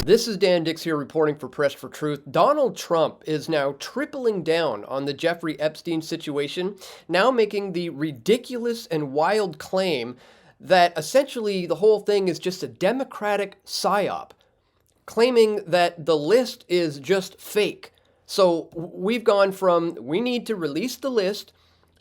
This is Dan Dicks here reporting for Press for Truth. Donald Trump is now tripling down on the Jeffrey Epstein situation, now making the ridiculous and wild claim that essentially the whole thing is just a Democratic PSYOP, claiming that the list is just fake. So we've gone from we need to release the list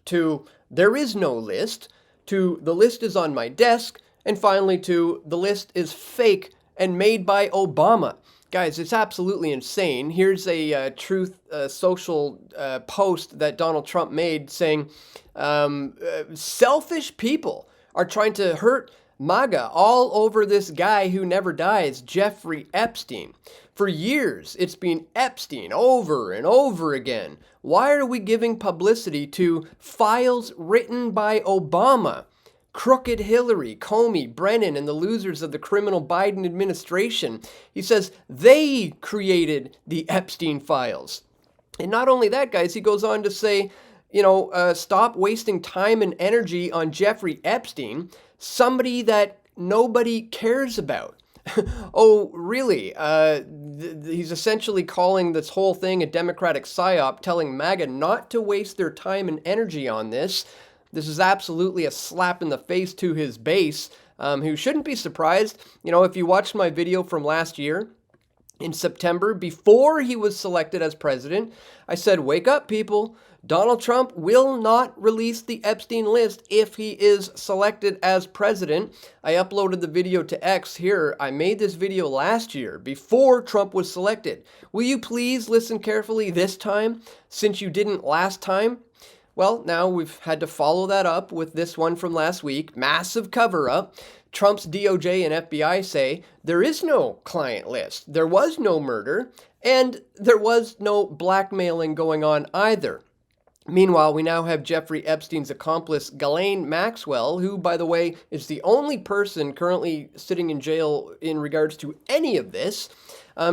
to there is no list to the list is on my desk, and finally to the list is fake and made by Obama. Guys, it's absolutely insane. Here's a Truth Social post that Donald Trump made saying, selfish people are trying to hurt MAGA all over this guy who never dies, Jeffrey Epstein. For years, it's been Epstein over and over again. Why are we giving publicity to files written by Obama? Crooked Hillary, Comey, Brennan, and the losers of the criminal Biden administration. He says they created the Epstein files. And not only that, guys, he goes on to say, stop wasting time and energy on Jeffrey Epstein, somebody that nobody cares about. Oh, really? He's essentially calling this whole thing a Democratic PSYOP, telling MAGA not to waste their time and energy on this. This is absolutely a slap in the face to his base, who shouldn't be surprised. If you watched my video from last year, in September, before he was selected as president, I said, wake up, people. Donald Trump will not release the Epstein list if he is selected as president. I uploaded the video to X here. I made this video last year before Trump was selected. Will you please listen carefully this time, since you didn't last time? Well, now we've had to follow that up with this one from last week. Massive cover-up. Trump's DOJ and FBI say there is no client list. There was no murder, and there was no blackmailing going on either. Meanwhile, we now have Jeffrey Epstein's accomplice, Ghislaine Maxwell, who, by the way, is the only person currently sitting in jail in regards to any of this.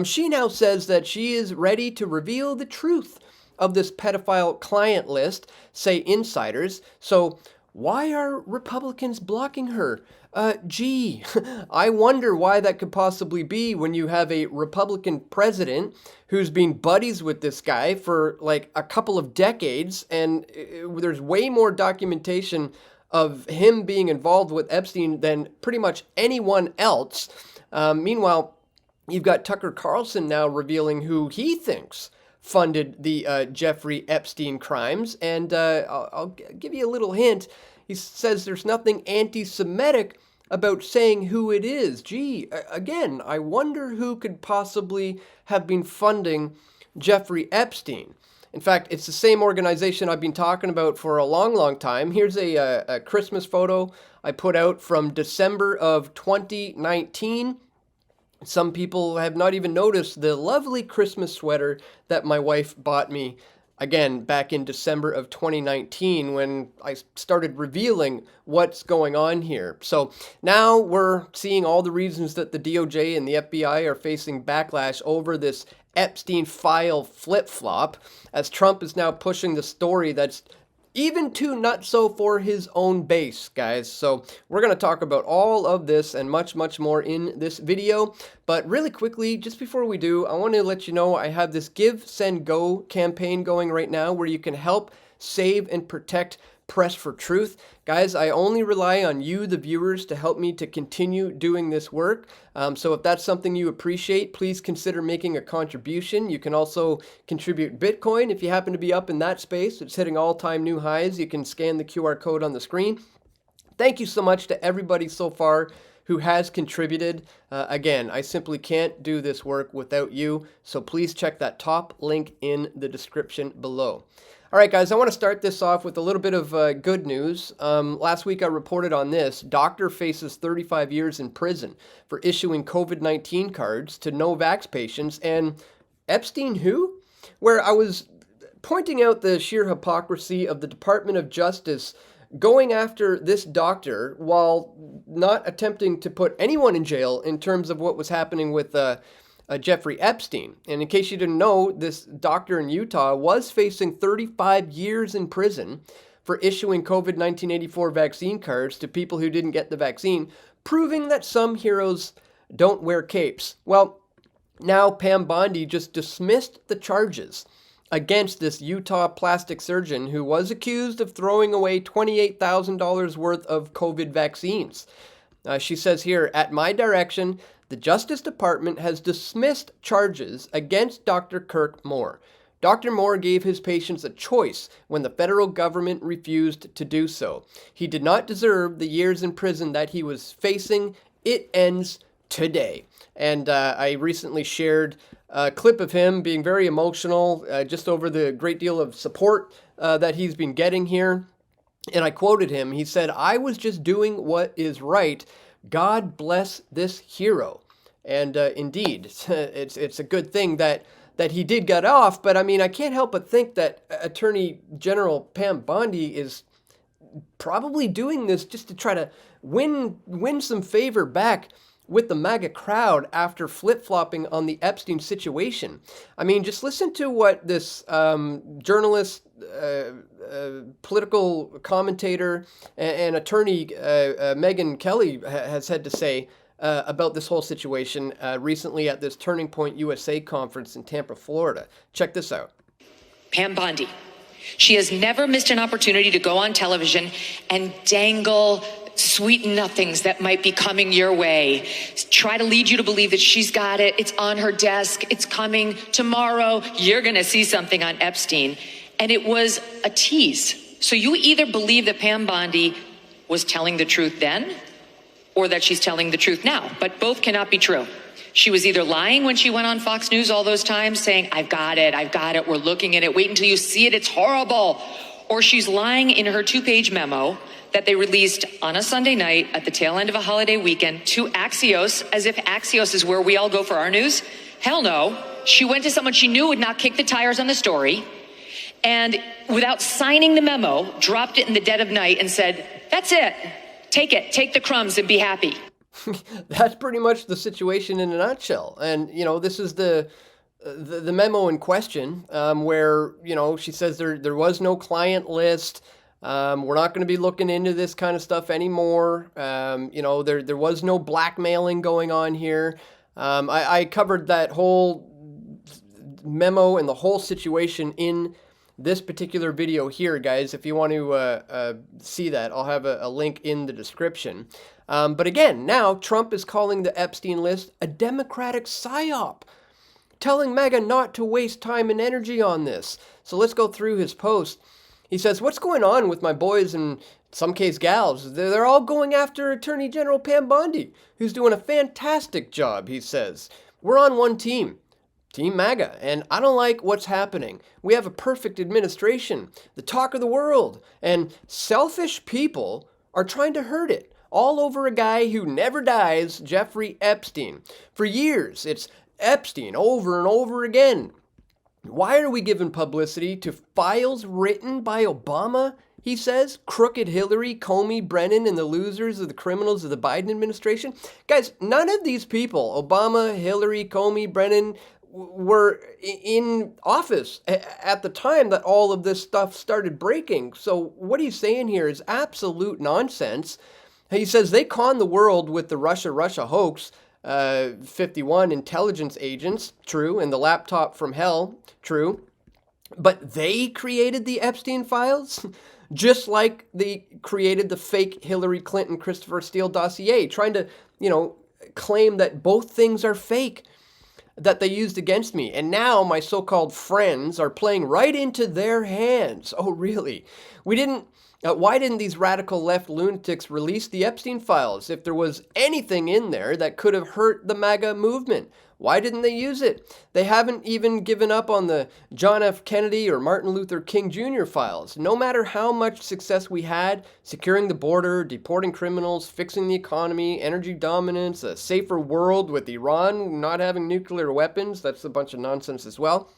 She now says that she is ready to reveal the truth of this pedophile client list, say insiders. So why are Republicans blocking her? I wonder why that could possibly be when you have a Republican president who's been buddies with this guy for like a couple of decades, and there's way more documentation of him being involved with Epstein than pretty much anyone else. Meanwhile, you've got Tucker Carlson now revealing who he thinks funded the Jeffrey Epstein crimes, and I'll give you a little hint. He says there's nothing anti-Semitic about saying who it is. Again, I wonder who could possibly have been funding Jeffrey Epstein. In fact, it's the same organization I've been talking about for a long, long time. Here's a Christmas photo I put out from December of 2019. Some people have not even noticed the lovely Christmas sweater that my wife bought me, again, back in December of 2019 when I started revealing what's going on here. So now we're seeing all the reasons that the DOJ and the FBI are facing backlash over this Epstein file flip-flop, as Trump is now pushing the story that's even too nutso for his own base, guys. So we're going to talk about all of this and much, much more in this video. But really quickly, just before we do, I want to let you know I have this Give, Send, Go campaign going right now where you can help save and protect Press for Truth. Guys, I only rely on you, the viewers, to help me to continue doing this work. So if that's something you appreciate, please consider making a contribution. You can also contribute Bitcoin if you happen to be up in that space. It's hitting all-time new highs. You can scan the QR code on the screen. Thank you so much to everybody so far who has contributed. Again, I simply can't do this work without you, so please check that top link in the description below. All right, guys, I want to start this off with a little bit of good news. Last week I reported on this. Doctor faces 35 years in prison for issuing COVID-19 cards to no-vax patients. And Epstein who? Where I was pointing out the sheer hypocrisy of the Department of Justice going after this doctor while not attempting to put anyone in jail in terms of what was happening with Jeffrey Epstein. And in case you didn't know, this doctor in Utah was facing 35 years in prison for issuing COVID-1984 vaccine cards to people who didn't get the vaccine, proving that some heroes don't wear capes. Well, Now, Pam Bondi just dismissed the charges against this Utah plastic surgeon who was accused of throwing away $28,000 worth of COVID vaccines. She says here, at my direction, the Justice Department has dismissed charges against Dr. Kirk Moore. Dr. Moore gave his patients a choice when the federal government refused to do so. He did not deserve the years in prison that he was facing. It ends today. And I recently shared a clip of him being very emotional, just over the great deal of support that he's been getting here. And I quoted him. He said, "I was just doing what is right. God bless this hero." And indeed, it's a good thing that he did get off. But I mean, I can't help but think that Attorney General Pam Bondi is probably doing this just to try to win some favor back with the MAGA crowd after flip-flopping on the Epstein situation. I mean, just listen to what this journalist, political commentator, and attorney Megyn Kelly has had to say about this whole situation recently at this Turning Point USA conference in Tampa, Florida. Check this out. Pam Bondi. She has never missed an opportunity to go on television and dangle sweet nothings that might be coming your way. Try to lead you to believe that she's got it. It's on her desk. It's coming tomorrow. You're going to see something on Epstein. And it was a tease. So you either believe that Pam Bondi was telling the truth then or that she's telling the truth now. But both cannot be true. She was either lying when she went on Fox News all those times saying, I've got it, we're looking at it, wait until you see it, it's horrible. Or she's lying in her 2-page memo that they released on a Sunday night at the tail end of a holiday weekend to Axios, as if Axios is where we all go for our news. Hell no. She went to someone she knew would not kick the tires on the story, and without signing the memo, dropped it in the dead of night and said, that's it. Take the crumbs and be happy. That's pretty much the situation in a nutshell. And, you know, this is the memo in question where, you know, she says there was no client list. We're not going to be looking into this kind of stuff anymore. You know, there was no blackmailing going on here. I covered that whole memo and the whole situation in this particular video here, guys. If you want to see that, I'll have a link in the description. But again, now Trump is calling the Epstein list a Democratic PSYOP, telling MAGA not to waste time and energy on this. So let's go through his post. He says, what's going on with my boys and some case gals? They're all going after Attorney General Pam Bondi, who's doing a fantastic job, he says. We're on one team. Team MAGA, and I don't like what's happening. We have a perfect administration, the talk of the world, and selfish people are trying to hurt it, all over a guy who never dies, Jeffrey Epstein. For years, it's Epstein over and over again. Why are we giving publicity to files written by Obama? He says, crooked Hillary, Comey, Brennan, and the losers of the criminals of the Biden administration. Guys, none of these people, Obama, Hillary, Comey, Brennan, were in office at the time that all of this stuff started breaking. So what he's saying here is absolute nonsense. He says they conned the world with the Russia hoax, 51 intelligence agents, true, and the laptop from hell, true. But they created the Epstein files, just like they created the fake Hillary Clinton, Christopher Steele dossier, trying to, you know, claim that both things are fake that they used against me. And now my so-called friends are playing right into their hands. Oh, really? Why didn't these radical left lunatics release the Epstein files if there was anything in there that could have hurt the MAGA movement? Why didn't they use it? They haven't even given up on the John F. Kennedy or Martin Luther King Jr. files. No matter how much success we had securing the border, deporting criminals, fixing the economy, energy dominance, a safer world with Iran not having nuclear weapons, that's a bunch of nonsense as well.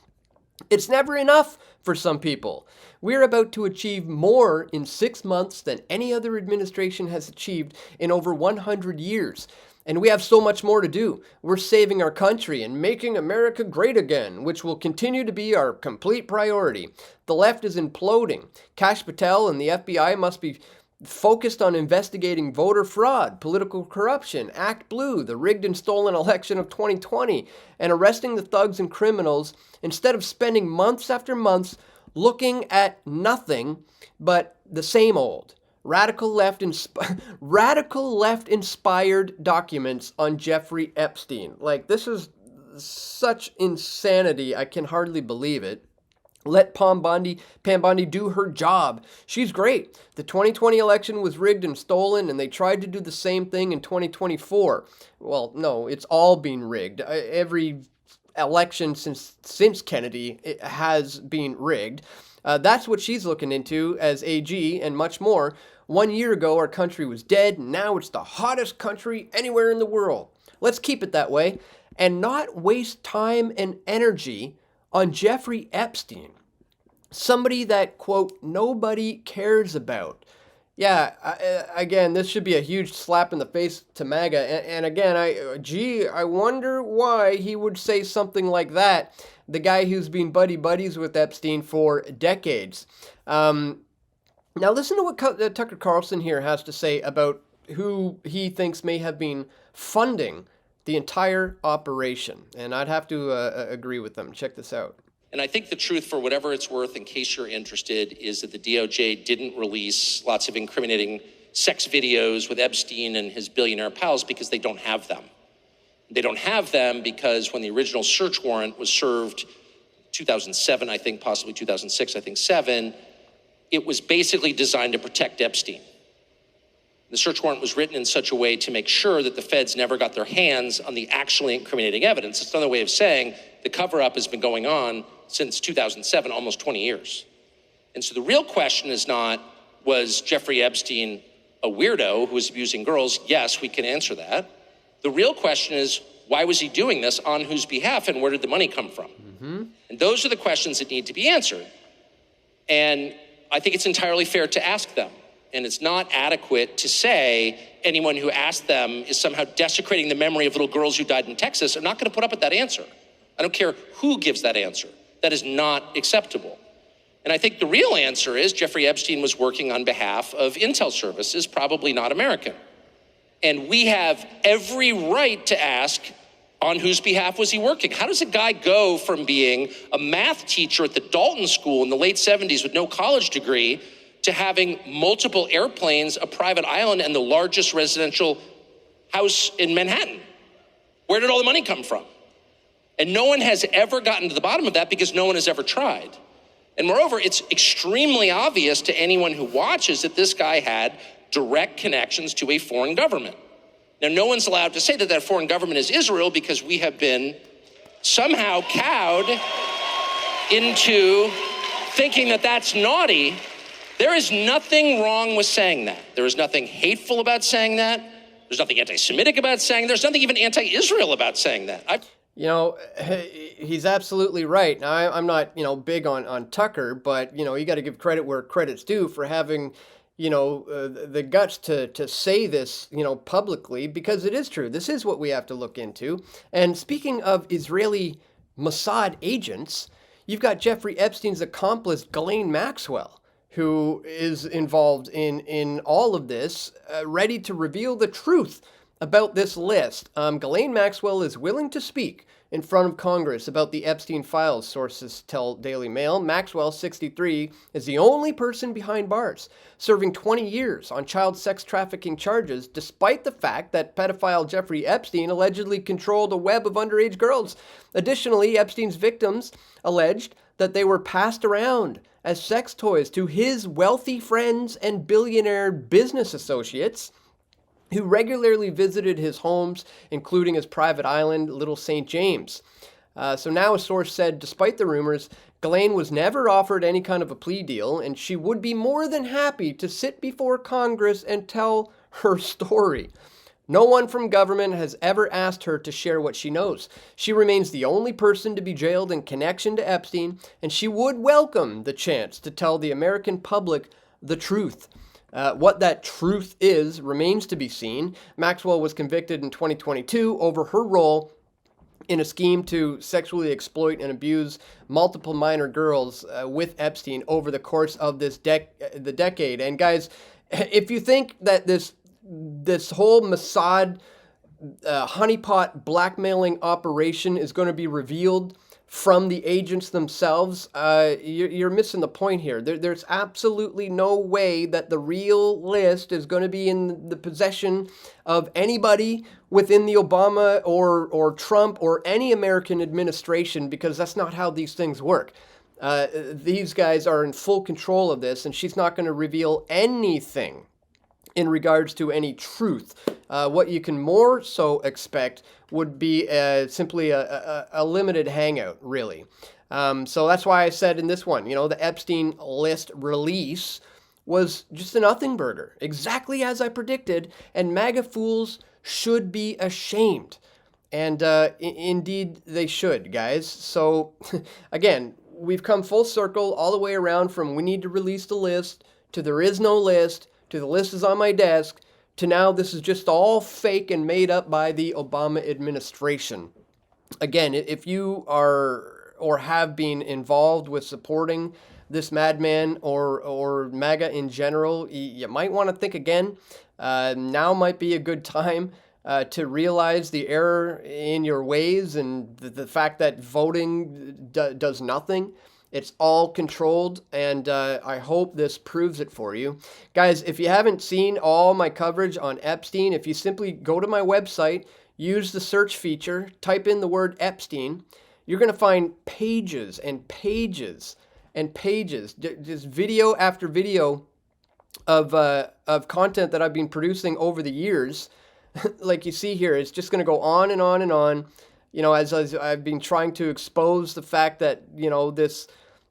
It's never enough for some people. We're about to achieve more in 6 months than any other administration has achieved in over 100 years. And we have so much more to do. We're saving our country and making America great again, which will continue to be our complete priority. The left is imploding. Kash Patel and the FBI must be focused on investigating voter fraud, political corruption, Act Blue, the rigged and stolen election of 2020, and arresting the thugs and criminals instead of spending months after months looking at nothing but the same old radical left inspired documents on Jeffrey Epstein. Like, this is such insanity. I can hardly believe it. Let Pam Bondi do her job. She's great. The 2020 election was rigged and stolen, and they tried to do the same thing in 2024. Well, no, it's all being rigged. Every election since Kennedy has been rigged. That's what she's looking into as AG and much more. 1 year ago, our country was dead, and now it's the hottest country anywhere in the world. Let's keep it that way and not waste time and energy on Jeffrey Epstein, somebody that, quote, nobody cares about. Yeah, again, this should be a huge slap in the face to MAGA. And again, I wonder why he would say something like that, the guy who's been buddies with Epstein for decades. Now listen to what Tucker Carlson here has to say about who he thinks may have been funding the entire operation. And I'd have to agree with them. Check this out. And I think the truth, for whatever it's worth, in case you're interested, is that the DOJ didn't release lots of incriminating sex videos with Epstein and his billionaire pals because they don't have them. They don't have them because when the original search warrant was served, 2007, I think, possibly 2006, I think 7, it was basically designed to protect Epstein. The search warrant was written in such a way to make sure that the feds never got their hands on the actually incriminating evidence. It's another way of saying the cover-up has been going on since 2007, almost 20 years. And so the real question is not, was Jeffrey Epstein a weirdo who was abusing girls? Yes, we can answer that. The real question is, why was he doing this, on whose behalf, and where did the money come from? Mm-hmm. And those are the questions that need to be answered. And I think it's entirely fair to ask them. And it's not adequate to say anyone who asked them is somehow desecrating the memory of little girls who died in Texas. I'm not going to put up with that answer. I don't care who gives that answer. That is not acceptable. And I think the real answer is Jeffrey Epstein was working on behalf of intel services, probably not American. And we have every right to ask, on whose behalf was he working? How does a guy go from being a math teacher at the Dalton School in the late 70s with no college degree to having multiple airplanes, a private island, and the largest residential house in Manhattan? Where did all the money come from? And no one has ever gotten to the bottom of that because no one has ever tried. And moreover, it's extremely obvious to anyone who watches that this guy had direct connections to a foreign government. Now, no one's allowed to say that that foreign government is Israel because we have been somehow cowed into thinking that that's naughty. There is nothing wrong with saying that. There is nothing hateful about saying that. There's nothing anti-Semitic about saying that. There's nothing even anti-Israel about saying that. He's absolutely right. Now, I'm not, big on Tucker, but, you got to give credit where credit's due for having, the guts to say this, publicly, because it is true. This is what we have to look into. And speaking of Israeli Mossad agents, you've got Jeffrey Epstein's accomplice, Ghislaine Maxwell, who is involved in all of this, ready to reveal the truth about this list. Ghislaine Maxwell is willing to speak in front of Congress about the Epstein files, sources tell Daily Mail. Maxwell, 63, is the only person behind bars, serving 20 years on child sex trafficking charges, despite the fact that pedophile Jeffrey Epstein allegedly controlled a web of underage girls. Additionally, Epstein's victims alleged that they were passed around as sex toys to his wealthy friends and billionaire business associates, who regularly visited his homes, including his private island, Little St. James. So now a source said, despite the rumors, Ghislaine was never offered any kind of a plea deal, and she would be more than happy to sit before Congress and tell her story. No one from government has ever asked her to share what she knows. She remains the only person to be jailed in connection to Epstein, and she would welcome the chance to tell the American public the truth. What that truth is remains to be seen. Maxwell was convicted in 2022 over her role in a scheme to sexually exploit and abuse multiple minor girls with Epstein over the course of this the decade. And guys, If you think that this whole Mossad honeypot blackmailing operation is going to be revealed from the agents themselves, you're missing the point here. There's absolutely no way that the real list is going to be in the possession of anybody within the Obama or Trump or any American administration, because that's not how these things work. These guys are in full control of this, and she's not going to reveal anything in regards to any truth. What you can more so expect would be simply a limited hangout, really. So that's why I said in this one, the Epstein list release was just a nothing burger, exactly as I predicted, and MAGA fools should be ashamed. And indeed they should, guys. So again, we've come full circle all the way around from we need to release the list to there is no list to the list is on my desk to now this is just all fake and made up by the Obama administration. Again, if you are or have been involved with supporting this madman or MAGA in general, you might want to think again. Now might be a good time to realize the error in your ways and the fact that voting does nothing. It's all controlled, and I hope this proves it for you. Guys, if you haven't seen all my coverage on Epstein, if you simply go to my website, use the search feature, type in the word Epstein, you're going to find pages and pages and pages, just video after video of content that I've been producing over the years. Like you see here, it's just going to go on and on and on. As I've been trying to expose the fact that,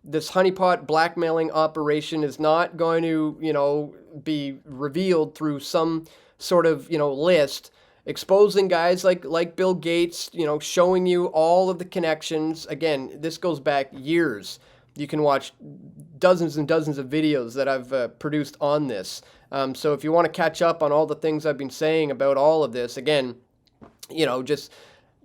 this honeypot blackmailing operation is not going to, be revealed through some sort of, list, exposing guys like Bill Gates, showing you all of the connections. Again, this goes back years. You can watch dozens and dozens of videos that I've produced on this. So if you want to catch up on all the things I've been saying about all of this, again, just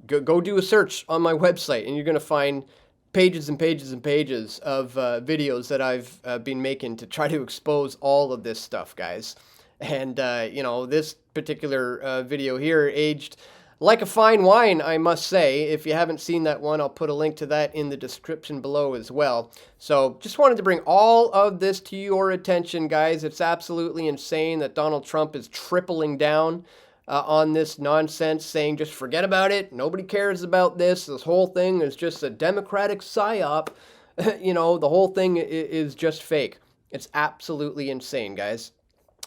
go do a search on my website and you're going to find pages and pages and pages of videos that I've been making to try to expose all of this stuff, guys. And, this particular video here aged like a fine wine, I must say. If you haven't seen that one, I'll put a link to that in the description below as well. So just wanted to bring all of this to your attention, guys. It's absolutely insane that Donald Trump is tripling down on this nonsense, saying just forget about it. Nobody cares about this. This whole thing is just a Democratic PSYOP. The whole thing is just fake. It's absolutely insane, guys.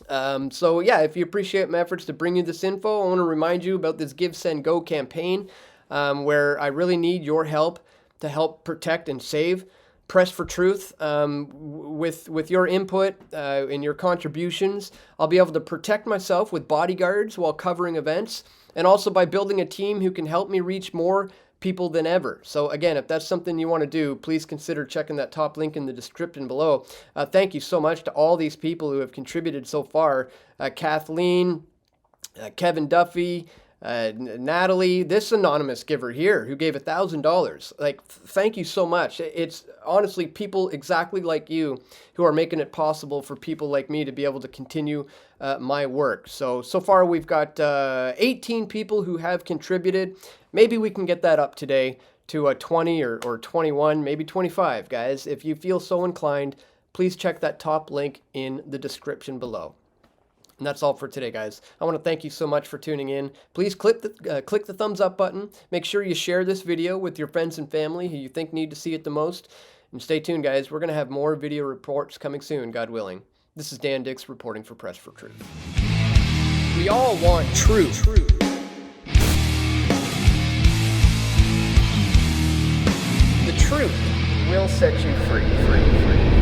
So yeah, if you appreciate my efforts to bring you this info, I want to remind you about this Give, Send, Go campaign, where I really need your help to help protect and save Press for Truth. With your input and your contributions, I'll be able to protect myself with bodyguards while covering events, and also by building a team who can help me reach more people than ever. So again, if that's something you want to do, please consider checking that top link in the description below. Thank you so much to all these people who have contributed so far. Kathleen, Kevin Duffy, Natalie, this anonymous giver here who gave $1,000. Thank you so much. It's honestly people exactly like you who are making it possible for people like me to be able to continue my work. So far we've got 18 people who have contributed. Maybe we can get that up today to 20 or 21, maybe 25, guys. If you feel so inclined, please check that top link in the description below. And that's all for today, guys. I want to thank you so much for tuning in. Please click the thumbs up button. Make sure you share this video with your friends and family who you think need to see it the most. And stay tuned, guys. We're going to have more video reports coming soon, God willing. This is Dan Dicks reporting for Press for Truth. We all want truth. The truth will set you free.